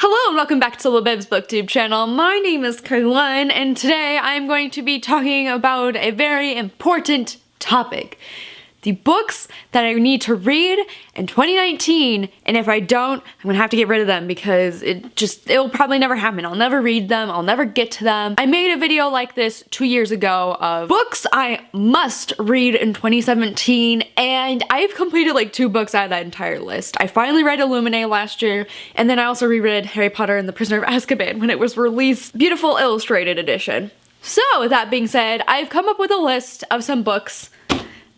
Hello and welcome back to Libib's BookTube channel. My name is Caroline and today I'm going to be talking about a very important topic. The books that I need to read in 2019, and if I don't, I'm gonna have to get rid of them because it'll probably never happen. I'll never read them, I'll never get to them. I made a video like this 2 years ago of books I must read in 2017, and I've completed like 2 books out of that entire list. I finally read Illuminae last year, and then I also reread Harry Potter and the Prisoner of Azkaban when it was released, beautiful illustrated edition. So with that being said, I've come up with a list of some books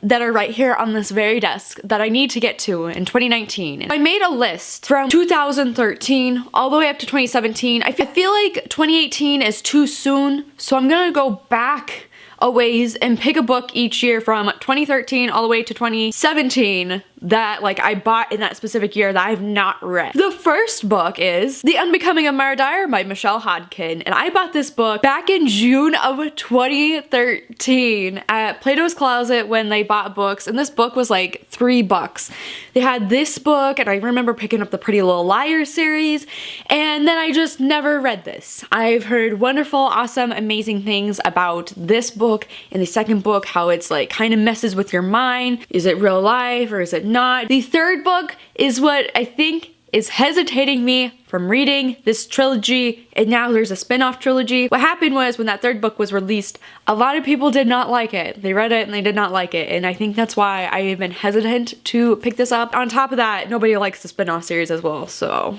that are right here on this very desk that I need to get to in 2019. And I made a list from 2013 all the way up to 2017. I feel like 2018 is too soon, so I'm gonna go back a ways and pick a book each year from 2013 all the way to 2017 that like I bought in that specific year that I've not read. The first book is The Unbecoming of Mara Dyer by Michelle Hodkin, and I bought this book back in June of 2013 at Plato's Closet when they bought books, and this book was like $3. They had this book, and I remember picking up the Pretty Little Liars series, and then I just never read this. I've heard wonderful, awesome, amazing things about this book and the second book, how it's like kind of messes with your mind. Is it real life or is it not? The third book is what I think is hesitating me from reading this trilogy, and now there's a spin-off trilogy. What happened was when that third book was released, a lot of people did not like it. They read it and they did not like it, and I think that's why I have been hesitant to pick this up. On top of that, nobody likes the spin-off series as well, so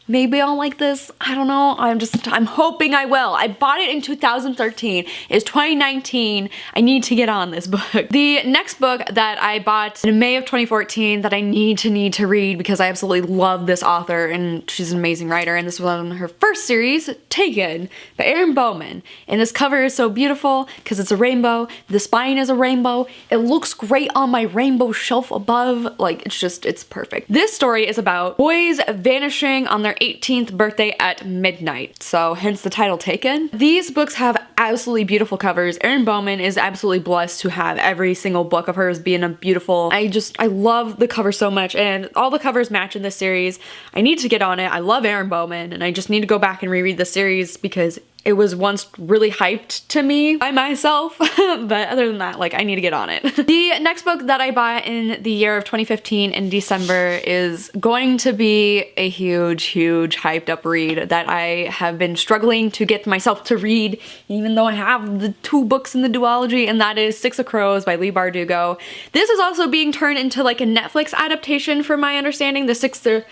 maybe I'll like this. I don't know. I'm hoping I will. I bought it in 2013. It's 2019. I need to get on this book. The next book that I bought in May of 2014 that I need to read because I absolutely love this author and she's an amazing writer, and this was on her first series, Taken, by Erin Bowman. And this cover is so beautiful because it's a rainbow. The spine is a rainbow. It looks great on my rainbow shelf above. Like, it's perfect. This story is about boys vanishing on their 18th birthday at midnight, so hence the title Taken. These books have absolutely beautiful covers. Erin Bowman is absolutely blessed to have every single book of hers being a beautiful. I love the cover so much, and all the covers match in this series. I need to get on it. I love Erin Bowman, and I just need to go back and reread the series because it was once really hyped to me by myself, but other than that, like, I need to get on it. The next book that I bought in the year of 2015 in December is going to be a huge hyped up read that I have been struggling to get myself to read, even though I have the 2 books in the duology, and that is Six of Crows by Leigh Bardugo. This is also being turned into like a Netflix adaptation from my understanding. The Six of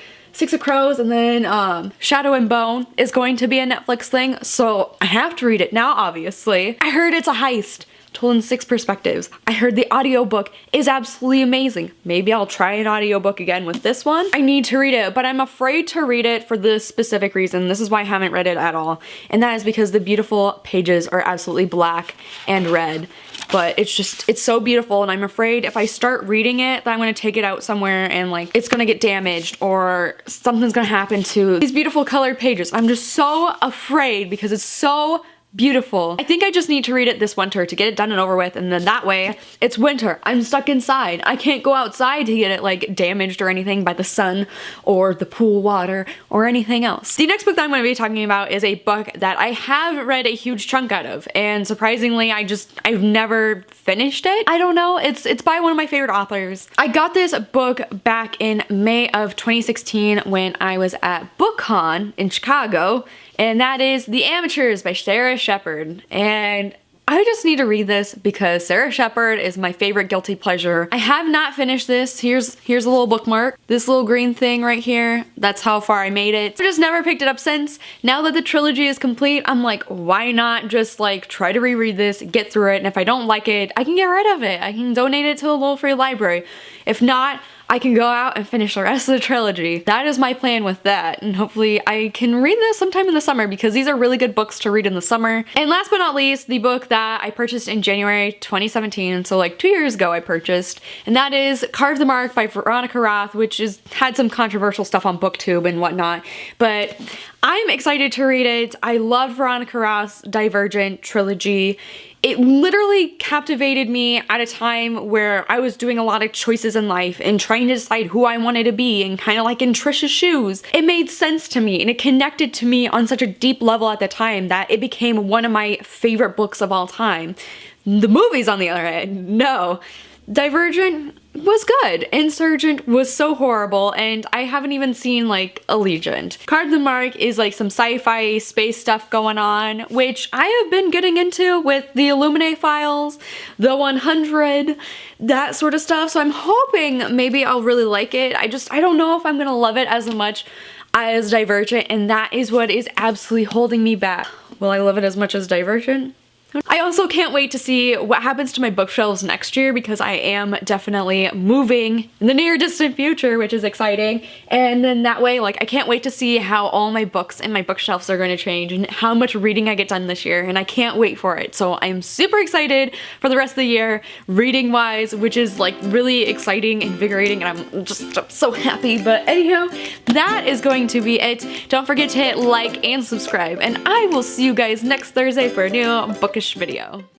Crows, and then Shadow and Bone is going to be a Netflix thing, so I have to read it now, obviously. I heard it's a heist told in 6 perspectives. I heard the audiobook is absolutely amazing. Maybe I'll try an audiobook again with this one. I need to read it, but I'm afraid to read it for this specific reason. This is why I haven't read it at all, and that is because the beautiful pages are absolutely black and red. But it's so beautiful, and I'm afraid if I start reading it that I'm gonna take it out somewhere and like it's gonna get damaged or something's gonna happen to these beautiful colored pages. I'm just so afraid because it's so beautiful. I think I just need to read it this winter to get it done and over with, and then that way it's winter. I'm stuck inside. I can't go outside to get it like damaged or anything by the sun or the pool water or anything else. The next book that I'm going to be talking about is a book that I have read a huge chunk out of, and surprisingly I've never finished it. I don't know, it's by one of my favorite authors. I got this book back in May of 2016 when I was at BookCon in Chicago, and that is The Amateurs by Sarah Shepard. And I just need to read this because Sarah Shepard is my favorite guilty pleasure. I have not finished this. Here's a little bookmark. This little green thing right here. That's how far I made it. I just never picked it up since. Now that the trilogy is complete, I'm like, why not just like try to reread this, get through it, and if I don't like it, I can get rid of it. I can donate it to a little free library. If not, I can go out and finish the rest of the trilogy. That is my plan with that, and hopefully I can read this sometime in the summer because these are really good books to read in the summer. And last but not least, the book that I purchased in January 2017, so like 2 years ago I purchased, and that is Carve the Mark by Veronica Roth, which had some controversial stuff on BookTube and whatnot, but I'm excited to read it. I love Veronica Roth's Divergent trilogy. It literally captivated me at a time where I was doing a lot of choices in life and trying to decide who I wanted to be, and kind of like in Trisha's shoes. It made sense to me and it connected to me on such a deep level at the time that it became one of my favorite books of all time. The movies, on the other hand, no. Divergent was good. Insurgent was so horrible, and I haven't even seen like Allegiant. Card the Mark is like some sci-fi space stuff going on, which I have been getting into with the Illuminae files, the 100, that sort of stuff. So I'm hoping maybe I'll really like it. I don't know if I'm gonna love it as much as Divergent, and that is what is absolutely holding me back. Will I love it as much as Divergent? I also can't wait to see what happens to my bookshelves next year, because I am definitely moving in the near distant future, which is exciting. And then that way, like, I can't wait to see how all my books and my bookshelves are going to change and how much reading I get done this year, and I can't wait for it. So I'm super excited for the rest of the year, reading wise, which is like really exciting, invigorating, and I'm just so happy. But anyhow, that is going to be it. Don't forget to hit like and subscribe, and I will see you guys next Thursday for a new bookish video.